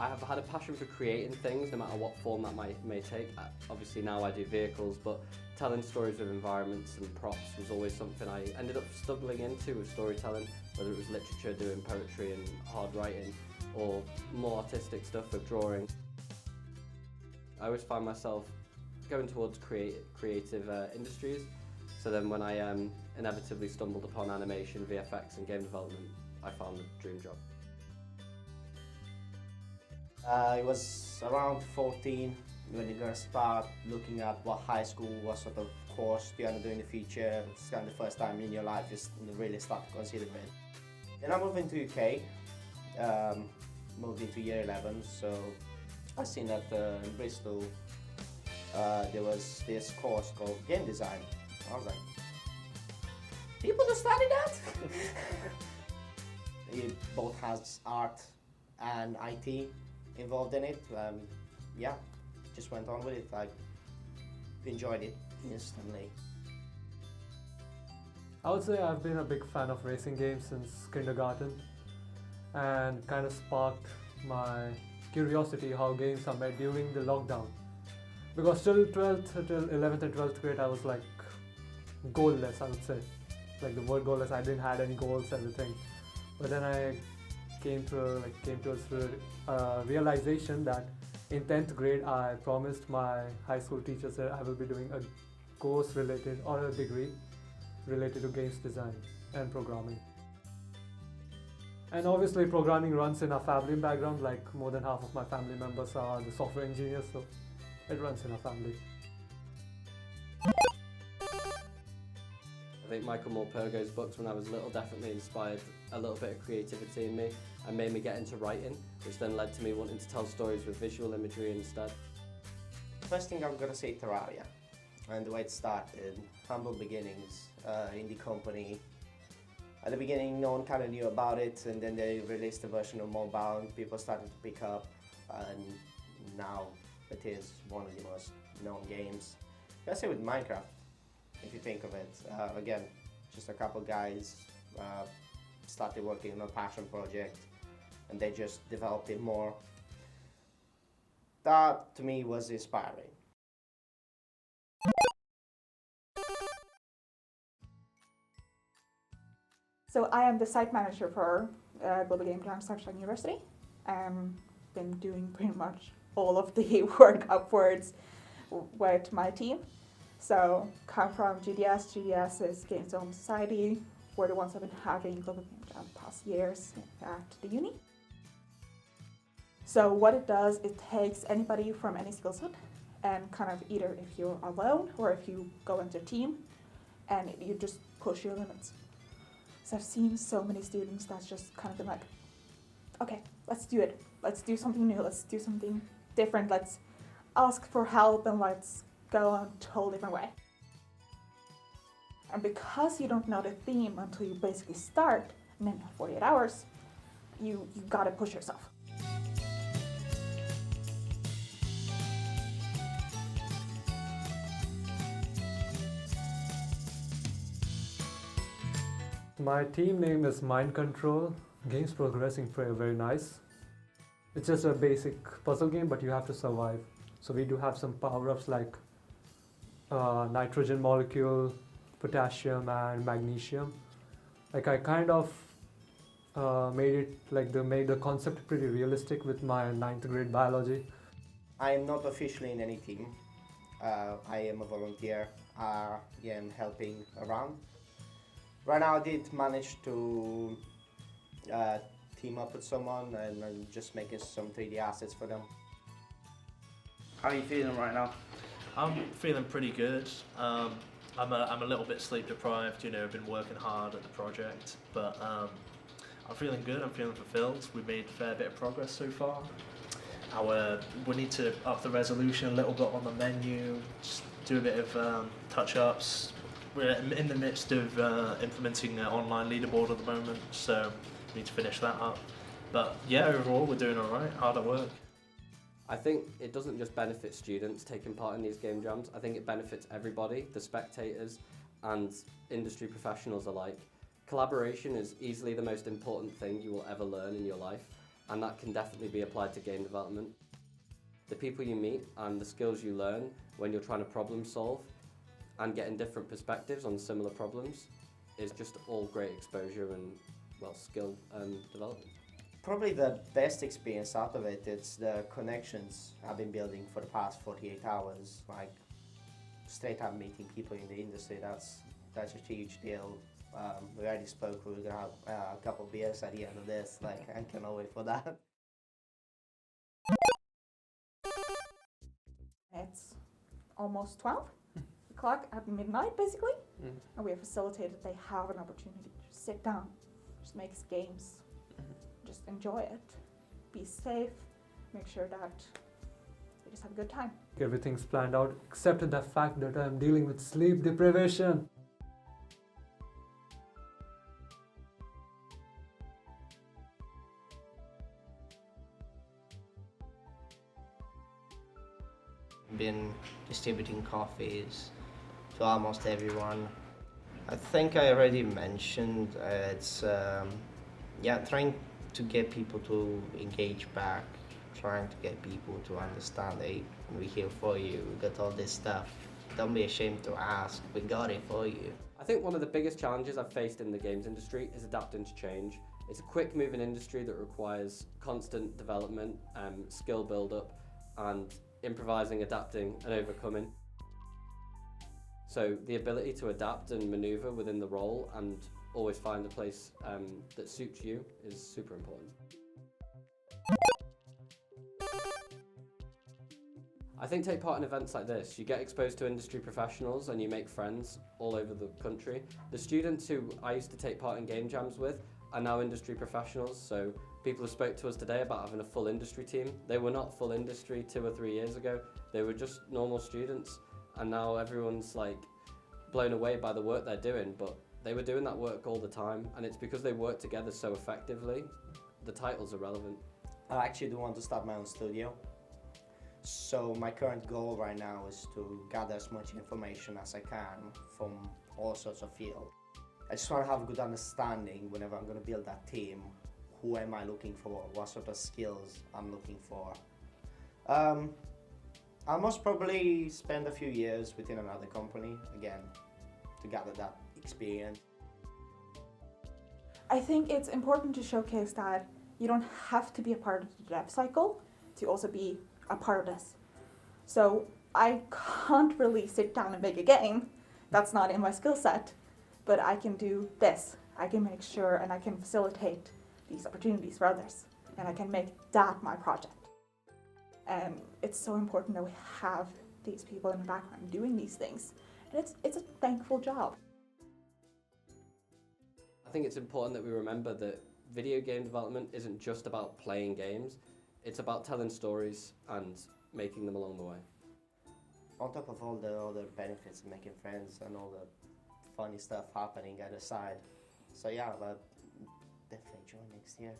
I have had a passion for creating things, no matter what form that may take. Obviously now I do vehicles, but telling stories with environments and props was always something I ended up stumbling into with storytelling, whether it was literature, doing poetry and hard writing, or more artistic stuff with drawing. I always find myself going towards creative industries, so then when I inevitably stumbled upon animation, VFX and game development, I found the dream job. I was around 14 when you're going to start looking at what high school, what sort of course you're going to do in the future. It's kind of the first time in your life you really start to consider it. Then I moved into UK, moved into year 11, so I seen that in Bristol there was this course called game design. I was like, people do study that? It both has art and IT involved in it. Yeah, just went on with it. I enjoyed it instantly. I would say I've been a big fan of racing games since kindergarten, and kind of sparked my curiosity how games are made during the lockdown. Because till 11th and 12th grade I was like goalless, I would say. Like the word goalless, I didn't have any goals, everything. But then I came to a realization that in 10th grade I promised my high school teachers that I will be doing a course related or a degree related to games design and programming. And obviously programming runs in our family background, like more than half of my family members are the software engineers, so it runs in our family. I think Michael Morpurgo's books when I was little definitely inspired a little bit of creativity in me and made me get into writing, which then led to me wanting to tell stories with visual imagery instead. First thing I'm going to say Terraria, and the way it started, humble beginnings, indie company. At the beginning no one kind of knew about it, and then they released a version of mobile and people started to pick up, and now it is one of the most known games. Let's say with Minecraft, if you think of it. Again, just a couple guys started working on a passion project and they just developed it more. That to me was inspiring. So I am the site manager for Global Game Jam Staffordshire University. Been doing pretty much all of the work upwards with my team. So come from GDS. GDS is Games Development Society. We're the ones that have been having Global Game Jam the past years at the uni. So what it does, it takes anybody from any skill set and kind of either if you're alone or if you go into a team and you just push your limits. So I've seen so many students that's just kind of been like, okay, let's do it. Let's do something new. Let's do something different. Let's ask for help and let's go on a whole different way. And because you don't know the theme until you basically start, and then 48 hours, you gotta push yourself. My team name is Mind Control. Game's progressing very nice. It's just a basic puzzle game, but you have to survive. So we do have some power-ups like nitrogen molecule, potassium and magnesium. Like I kind of made the concept pretty realistic with my 9th grade biology. I am not officially in any team. I am a volunteer. I am helping around. Right now I did manage to team up with someone and I'm just making some 3D assets for them. How are you feeling right now? I'm feeling pretty good. I'm a little bit sleep deprived, you know, I've been working hard at the project, but I'm feeling good, I'm feeling fulfilled. We've made a fair bit of progress so far. We need to up the resolution a little bit on the menu, just do a bit of touch-ups. We're in the midst of implementing an online leaderboard at the moment, so we need to finish that up. But yeah, overall we're doing alright, hard at work. I think it doesn't just benefit students taking part in these game jams, I think it benefits everybody, the spectators and industry professionals alike. Collaboration is easily the most important thing you will ever learn in your life, and that can definitely be applied to game development. The people you meet and the skills you learn when you're trying to problem solve and getting different perspectives on similar problems is just all great exposure and, well, skill development. Probably the best experience out of it is the connections I've been building for the past 48 hours. Like, straight up meeting people in the industry, that's a huge deal. We already spoke, we're gonna have a couple of beers at the end of this, like, I cannot wait for that. It's almost 12 o'clock at midnight, basically, and we have facilitated they have an opportunity to just sit down, just make games, just enjoy it, be safe, make sure that they just have a good time. Everything's planned out except the fact that I'm dealing with sleep deprivation. Been distributing coffees to almost everyone. I think I already mentioned it's trying to get people to engage back, trying to get people to understand, hey, we're here for you, we got all this stuff, don't be ashamed to ask, we got it for you. I think one of the biggest challenges I've faced in the games industry is adapting to change. It's a quick moving industry that requires constant development, skill build up, and improvising, adapting and overcoming. So the ability to adapt and maneuver within the role and always find a place that suits you is super important. I think take part in events like this. You get exposed to industry professionals and you make friends all over the country. The students who I used to take part in game jams with are now industry professionals, so people have spoke to us today about having a full industry team. They were not full industry 2 or 3 years ago. They were just normal students, and now everyone's like blown away by the work they're doing, but they were doing that work all the time, and it's because they work together so effectively. The titles are relevant. I actually do want to start my own studio. So my current goal right now is to gather as much information as I can from all sorts of fields. I just want to have a good understanding whenever I'm going to build that team. Who am I looking for? What sort of skills I'm looking for? I'll most probably spend a few years within another company, again, to gather that experience. I think it's important to showcase that you don't have to be a part of the dev cycle to also be a part of this. So I can't really sit down and make a game. That's not in my skill set, but I can do this. I can make sure and I can facilitate these opportunities for others, and I can make that my project. And it's so important that we have these people in the background doing these things, and it's a thankful job. I think it's important that we remember that video game development isn't just about playing games, it's about telling stories and making them along the way. On top of all the other benefits of making friends and all the funny stuff happening at the side. So yeah, but definitely join next year.